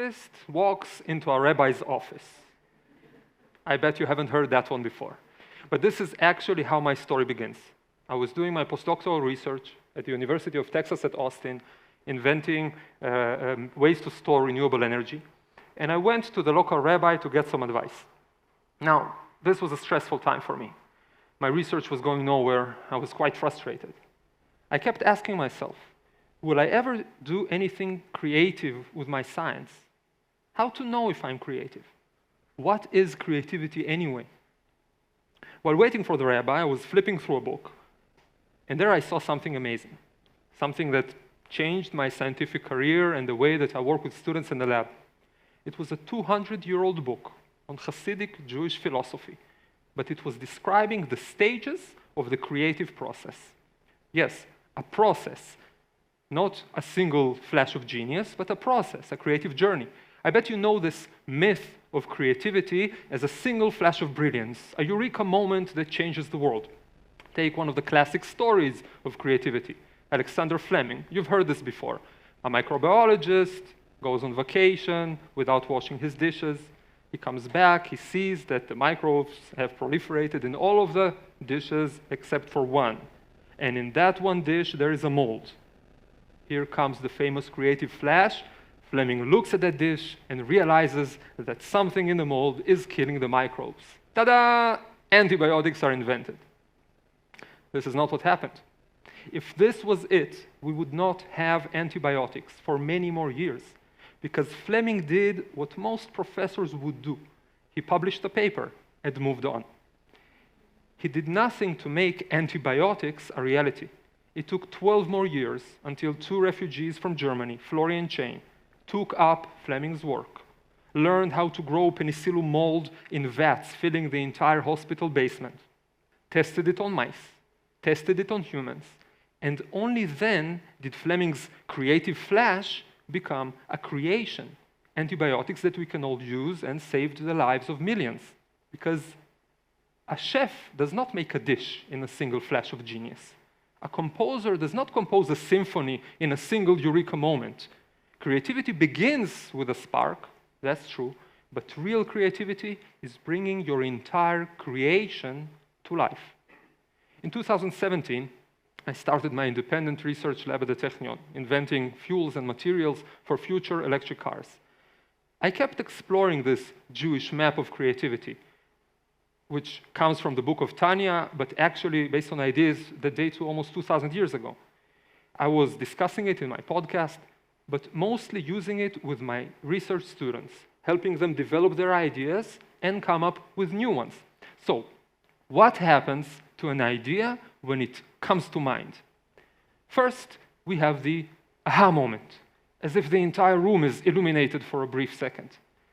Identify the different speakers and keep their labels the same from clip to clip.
Speaker 1: scientist walks into a rabbi's office. I bet you haven't heard that one before. But this is actually how my story begins. I was doing my postdoctoral research at the University of Texas at Austin, inventing ways to store renewable energy. And I went to the local rabbi to get some advice. Now, this was a stressful time for me. My research was going nowhere. I was quite frustrated. I kept asking myself, will I ever do anything creative with my science? How to know if I'm creative? What is creativity anyway? While waiting for the rabbi, I was flipping through a book, and there I saw something amazing, something that changed my scientific career and the way that I work with students in the lab. It was a 200-year-old book on Hasidic Jewish philosophy, but it was describing the stages of the creative process. Yes, a process, not a single flash of genius, but a process, a creative journey. I bet you know this myth of creativity as a single flash of brilliance, a eureka moment that changes the world. Take one of the classic stories of creativity, Alexander Fleming. You've heard this before. A microbiologist goes on vacation without washing his dishes. He comes back, he sees that the microbes have proliferated in all of the dishes except for one. And in that one dish, there is a mold. Here comes the famous creative flash. Fleming looks at that dish and realizes that something in the mold is killing the microbes. Ta-da! Antibiotics are invented. This is not what happened. If this was it, we would not have antibiotics for many more years, because Fleming did what most professors would do. He published a paper and moved on. He did nothing to make antibiotics a reality. It took 12 more years until two refugees from Germany, Florian Chain, took up Fleming's work, learned how to grow penicillin mold in vats filling the entire hospital basement, tested it on mice, tested it on humans, and only then did Fleming's creative flash become a creation, antibiotics that we can all use and saved the lives of millions. Because a chef does not make a dish in a single flash of genius. A composer does not compose a symphony in a single eureka moment. Creativity begins with a spark, that's true, but real creativity is bringing your entire creation to life. In 2017, I started my independent research lab at the Technion, inventing fuels and materials for future electric cars. I kept exploring this Jewish map of creativity, which comes from the book of Tanya, but actually based on ideas that date to almost 2,000 years ago. I was discussing it in my podcast, but mostly using it with my research students, helping them develop their ideas and come up with new ones. So, what happens to an idea when it comes to mind? First, we have the aha moment, as if the entire room is illuminated for a brief second.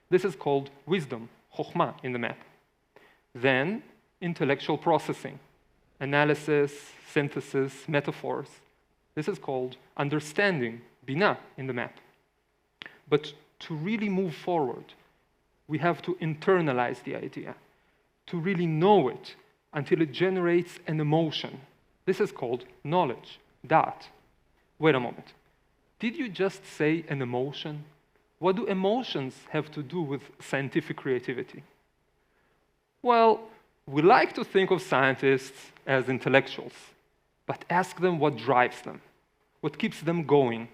Speaker 1: This is called wisdom, chokhmah in the map. Then, intellectual processing, analysis, synthesis, metaphors. This is called understanding, binah in the map. But to really move forward, we have to internalize the idea, to really know it until it generates an emotion. This is called knowledge, dat. Wait a moment. Did you just say an emotion? What do emotions have to do with scientific creativity? Well, we like to think of scientists as intellectuals, but ask them what drives them, what keeps them going,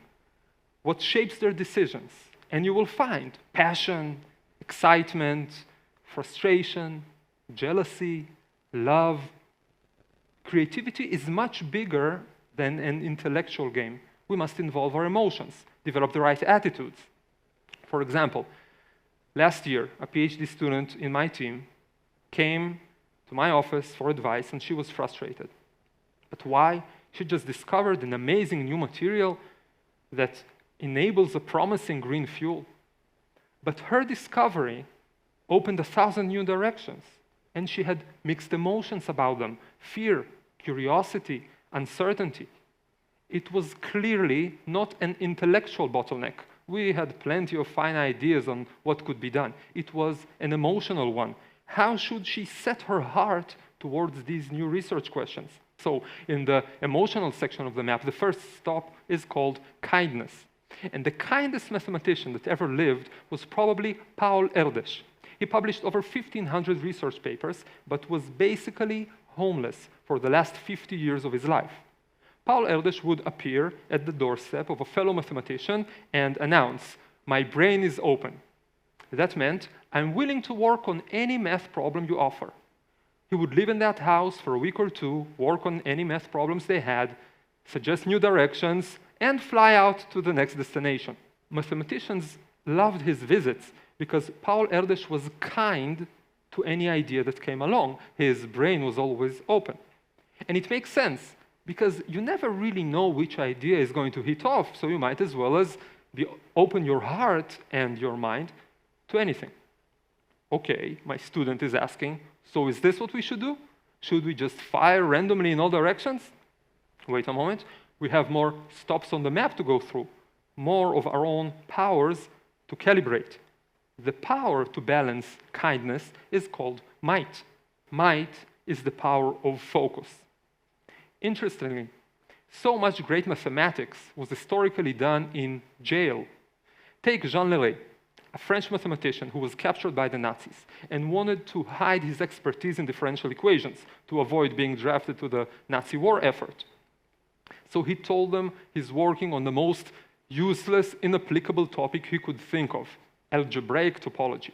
Speaker 1: what shapes their decisions, and you will find passion, excitement, frustration, jealousy, love. Creativity is much bigger than an intellectual game. We must involve our emotions, develop the right attitudes. For example, last year, a PhD student in my team came to my office for advice, and she was frustrated. But why? She just discovered an amazing new material that enables a promising green fuel. But her discovery opened 1,000 new directions, and she had mixed emotions about them: fear, curiosity, uncertainty. It was clearly not an intellectual bottleneck. We had plenty of fine ideas on what could be done. It was an emotional one. How should she set her heart towards these new research questions? So in the emotional section of the map, the first stop is called kindness. And the kindest mathematician that ever lived was probably Paul Erdős. He published over 1,500 research papers, but was basically homeless for the last 50 years of his life. Paul Erdős would appear at the doorstep of a fellow mathematician and announce, "My brain is open." That meant, "I'm willing to work on any math problem you offer." He would live in that house for a week or two, work on any math problems they had, suggest new directions, and fly out to the next destination. Mathematicians loved his visits because Paul Erdős was kind to any idea that came along. His brain was always open. And it makes sense, because you never really know which idea is going to hit off, so you might as well open your heart and your mind to anything. Okay, my student is asking, so is this what we should do? Should we just fire randomly in all directions? Wait a moment, we have more stops on the map to go through, more of our own powers to calibrate. The power to balance kindness is called might. Might is the power of focus. Interestingly, so much great mathematics was historically done in jail. Take Jean Leray, a French mathematician who was captured by the Nazis and wanted to hide his expertise in differential equations to avoid being drafted to the Nazi war effort. So he told them he's working on the most useless, inapplicable topic he could think of, algebraic topology.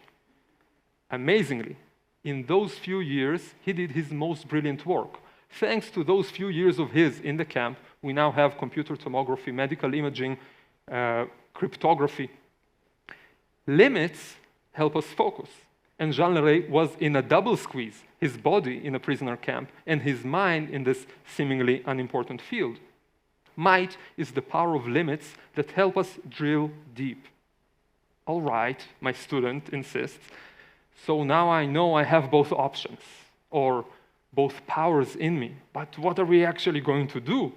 Speaker 1: Amazingly, in those few years, he did his most brilliant work. Thanks to those few years of his in the camp, we now have computer tomography, medical imaging, cryptography. Limits help us focus. And Jean Leray was in a double squeeze, his body in a prisoner camp and his mind in this seemingly unimportant field. Might is the power of limits that help us drill deep. All right, my student insists, so now I know I have both options, or both powers in me, but what are we actually going to do?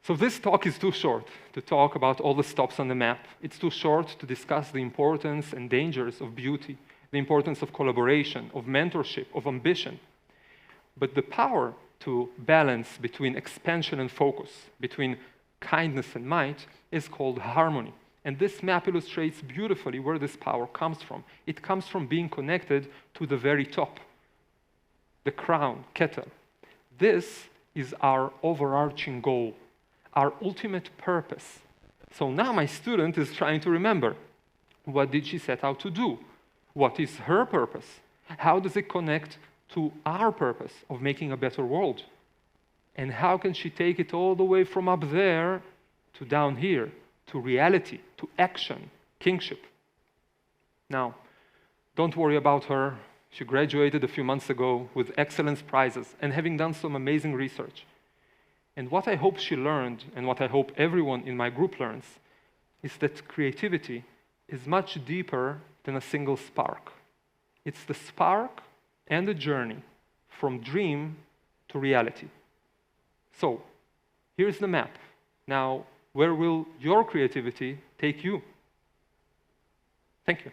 Speaker 1: So this talk is too short to talk about all the stops on the map. It's too short to discuss the importance and dangers of beauty, the importance of collaboration, of mentorship, of ambition. But the power to balance between expansion and focus, between kindness and might, is called harmony. And this map illustrates beautifully where this power comes from. It comes from being connected to the very top, the crown, Keter. This is our overarching goal, our ultimate purpose. So now my student is trying to remember, what did she set out to do? What is her purpose? How does it connect to our purpose of making a better world? And how can she take it all the way from up there to down here, to reality, to action, kingship? Now, don't worry about her. She graduated a few months ago with excellence prizes and having done some amazing research. And what I hope she learned, and what I hope everyone in my group learns, is that creativity is much deeper than a single spark. It's the spark and the journey from dream to reality. So, here's the map. Now, where will your creativity take you? Thank you.